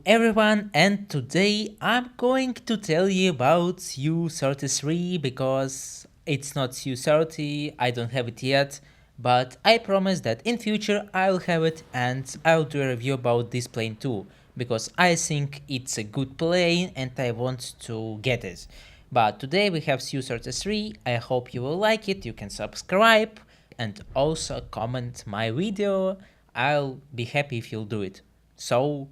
everyone, and today I'm going to tell you about SU-33 because it's not SU-30, I don't have it yet, but I promise that in future I'll have it and I'll do a review about this plane too, because I think it's a good plane and I want to get it. But today we have SU-33, I hope you will like it, you can subscribe and also comment my video, I'll be happy if you'll do it. So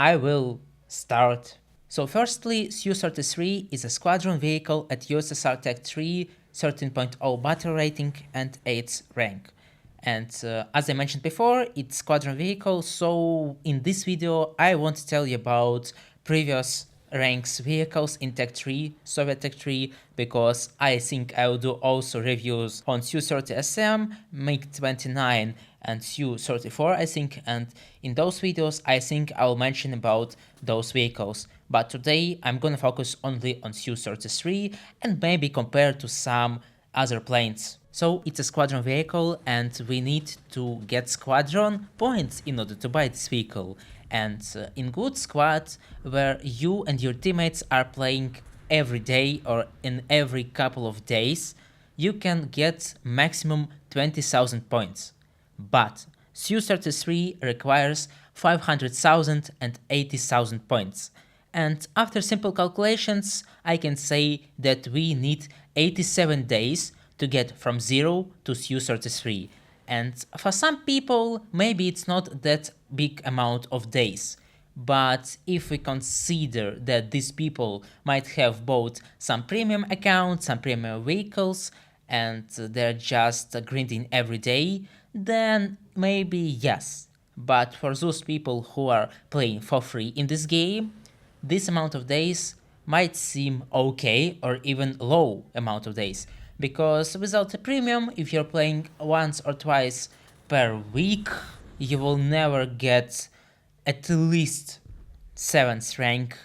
I will start. So firstly, Su-33 is a squadron vehicle at USSR Tech 3, 13.0 battle rating and 8th rank. And as I mentioned before, it's squadron vehicle, so in this video I want to tell you about previous ranks vehicles in Tech 3, Soviet Tech 3, because I think I will do also reviews on Su-30SM, MiG-29 and Su-34 I think, and in those videos I think I'll mention about those vehicles. But today I'm gonna focus only on Su-33 and maybe compare to some other planes. So it's a squadron vehicle and we need to get squadron points in order to buy this vehicle. And in good squads where you and your teammates are playing every day or in every couple of days, you can get maximum 20,000 points. But Su-33 requires 500,000 and 80,000 points. And after simple calculations, I can say that we need 87 days to get from 0 to Su-33. And for some people, maybe it's not that big amount of days. But if we consider that these people might have bought some premium accounts, some premium vehicles, and they're just grinding every day, then maybe yes. But for those people who are playing for free in this game, this amount of days might seem okay or even low amount of days. Because without a premium, if you're playing once or twice per week, you will never get at least 7th rank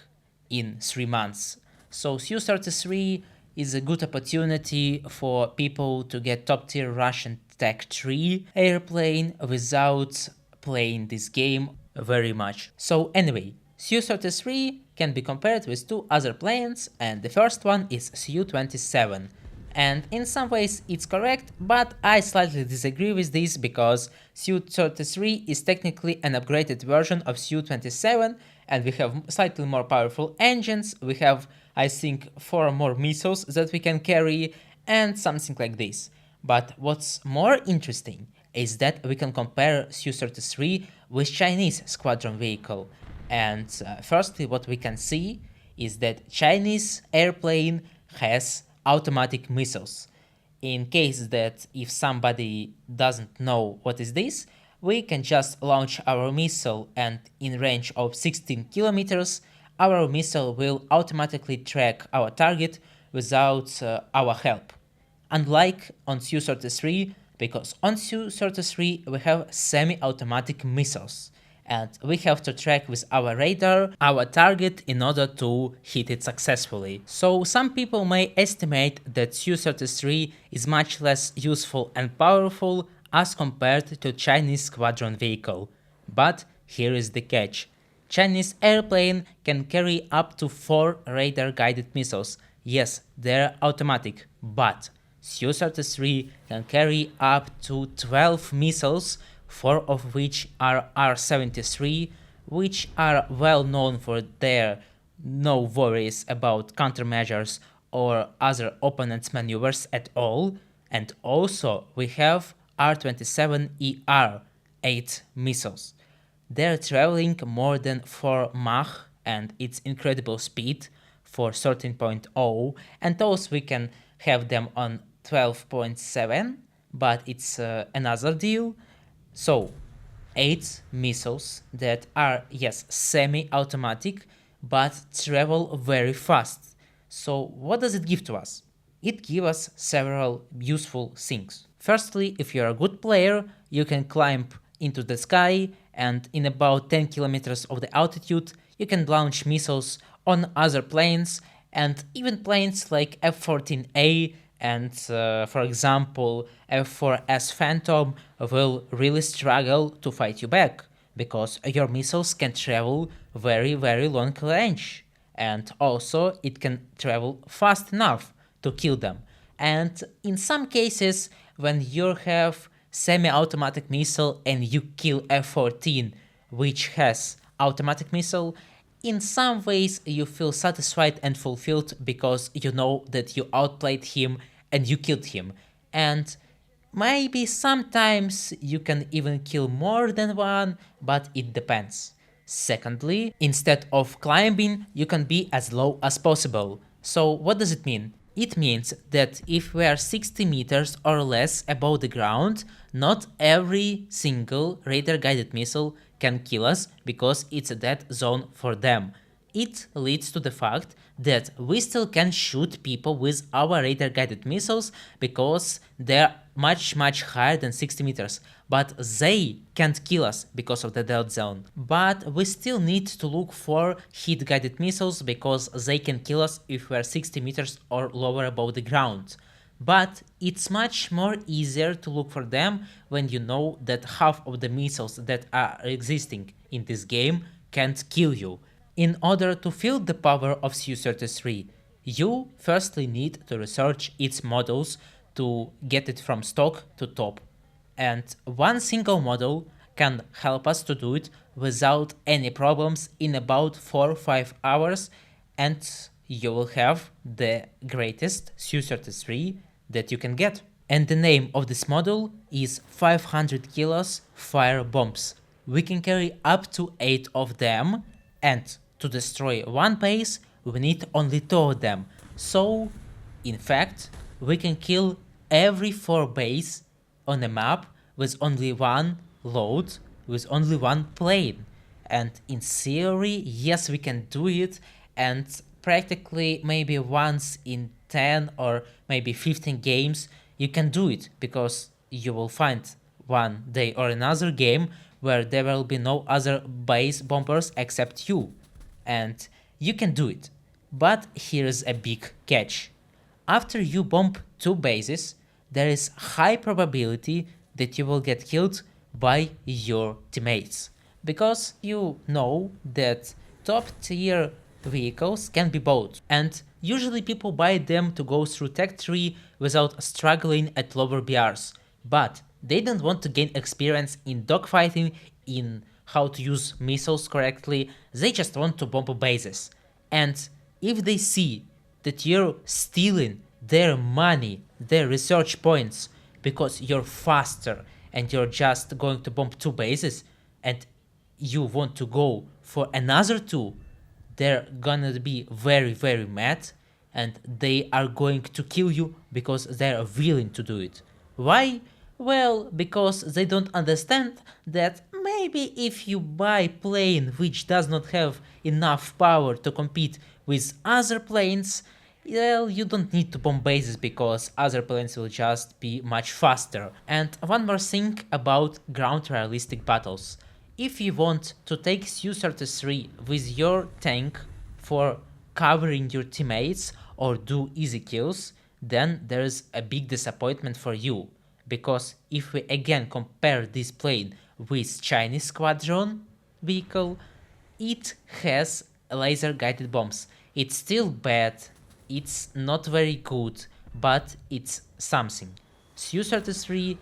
in 3 months. So Su-33 is a good opportunity for people to get top tier Russian Tech 3 airplane without playing this game very much. So anyway, Su-33 can be compared with two other planes, and the first one is Su-27. And in some ways it's correct, but I slightly disagree with this because Su-33 is technically an upgraded version of Su-27 and we have slightly more powerful engines, we have I think 4 more missiles that we can carry and something like this. But what's more interesting is that we can compare Su-33 with Chinese squadron vehicle. And firstly what we can see is that Chinese airplane has automatic missiles. In case that if somebody doesn't know what is this, we can just launch our missile and in range of 16 kilometers, our missile will automatically track our target without our help. Unlike on Su-33, because on Su-33 we have semi-automatic missiles. And we have to track with our radar our target in order to hit it successfully. So some people may estimate that Su-33 is much less useful and powerful as compared to Chinese squadron vehicle. But here is the catch. Chinese airplane can carry up to 4 radar guided missiles. Yes, they're automatic, but Su-33 can carry up to 12 missiles, 4 of which are R-73, which are well known for their no worries about countermeasures or other opponent's maneuvers at all. And also we have R-27ER, 8 missiles. They're traveling more than 4 Mach and it's incredible speed for 13.0, and those we can have them on 12.7, but it's another deal. So 8 missiles that are, yes, semi-automatic, but travel very fast. So what does it give to us? It gives us several useful things. Firstly, if you're a good player, you can climb into the sky and in about 10 kilometers of the altitude, you can launch missiles on other planes and even planes like F-14A and for example F-4S Phantom will really struggle to fight you back because your missiles can travel very long range, and also it can travel fast enough to kill them. And in some cases, when you have semi-automatic missile and you kill F-14, which has automatic missile, in some ways you feel satisfied and fulfilled because you know that you outplayed him and you killed him. And maybe sometimes you can even kill more than one, but it depends. Secondly, instead of climbing, you can be as low as possible. So what does it mean? It means that if we are 60 meters or less above the ground, not every single radar guided missile can kill us because it's a dead zone for them. It leads to the fact that we still can shoot people with our radar guided missiles because they're much higher than 60 meters, but they can't kill us because of the dead zone. But we still need to look for heat guided missiles because they can kill us if we're 60 meters or lower above the ground. But it's much more easier to look for them when you know that half of the missiles that are existing in this game can't kill you. In order to feel the power of SU-33, you firstly need to research its models to get it from stock to top. And one single model can help us to do it without any problems in about 4 or 5 hours, and you will have the greatest SU-33 that you can get. And the name of this model is 500 kilos fire bombs. We can carry up to 8 of them, and to destroy one base, we need only 2 of them. So, in fact, we can kill every 4 base on a map with only one load, with only one plane. And in theory, yes, we can do it, and practically maybe once in 10 or maybe 15 games, you can do it, because you will find one day or another game where there will be no other base bombers except you. And you can do it. But here's a big catch. After you bomb 2 bases, there is high probability that you will get killed by your teammates. Because you know that top tier vehicles can be bought, and usually people buy them to go through tech tree without struggling at lower BRs. But they don't want to gain experience in dogfighting, in how to use missiles correctly, they just want to bomb bases. And if they see that you're stealing their money, their research points, because you're faster and you're just going to bomb 2 bases and you want to go for another 2, they're gonna be very mad, and they are going to kill you because they're willing to do it. Why? Well, because they don't understand that maybe if you buy plane which does not have enough power to compete with other planes, well, you don't need to bomb bases because other planes will just be much faster. And one more thing about ground realistic battles. If you want to take Su-33 with your tank for covering your teammates or do easy kills, then there's a big disappointment for you. Because if we again compare this plane with Chinese squadron vehicle, it has laser guided bombs. It's still bad, it's not very good, but it's something. Su-33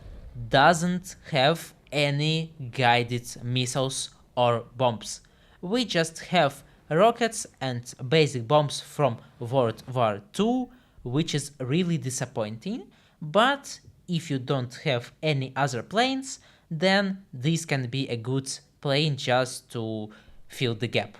doesn't have any guided missiles or bombs. We just have rockets and basic bombs from World War II, which is really disappointing, but if you don't have any other planes, then this can be a good plane just to fill the gap.